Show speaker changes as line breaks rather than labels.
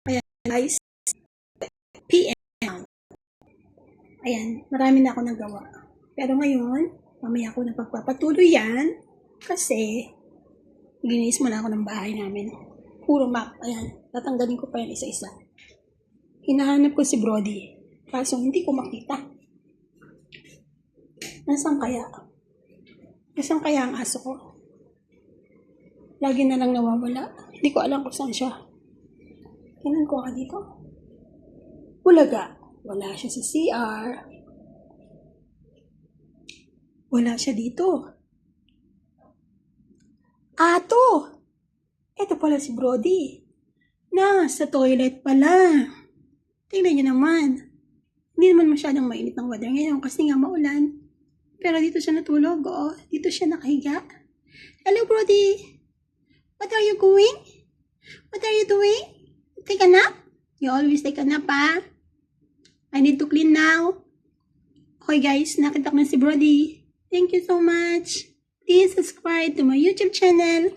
Ayan guys, PM. Ayan, marami na ako nagawa. Pero ngayon, mamaya ako napagpapatuloy yan kasi ginis mo na ako ng bahay namin. Puro map. Ayan, tatanggalin ko pa yan isa-isa. Hinahanap ko si Brody. Kaso hindi ko makita. Nasaan kaya? Nasaan kaya ang aso ko? Lagi na lang nawawala. Hindi ko alam kung saan siya. Tingnan ko nga dito. Bulaga. Wala siya sa CR. Wala siya dito. Ato! Ito pala si Brody. Sa toilet pala. Tingnan niyo naman. Hindi naman masyadong mainit ng weather ngayon kasi nga maulan. Pero dito siya natulog. Oo, dito siya nakahiga. Hello, Brody. What are you doing? What are you doing? Take a nap? You always take a nap, ha? I need to clean now. Okay, guys. Nakita ko na si Brody. Thank you so much. Please subscribe to my YouTube channel.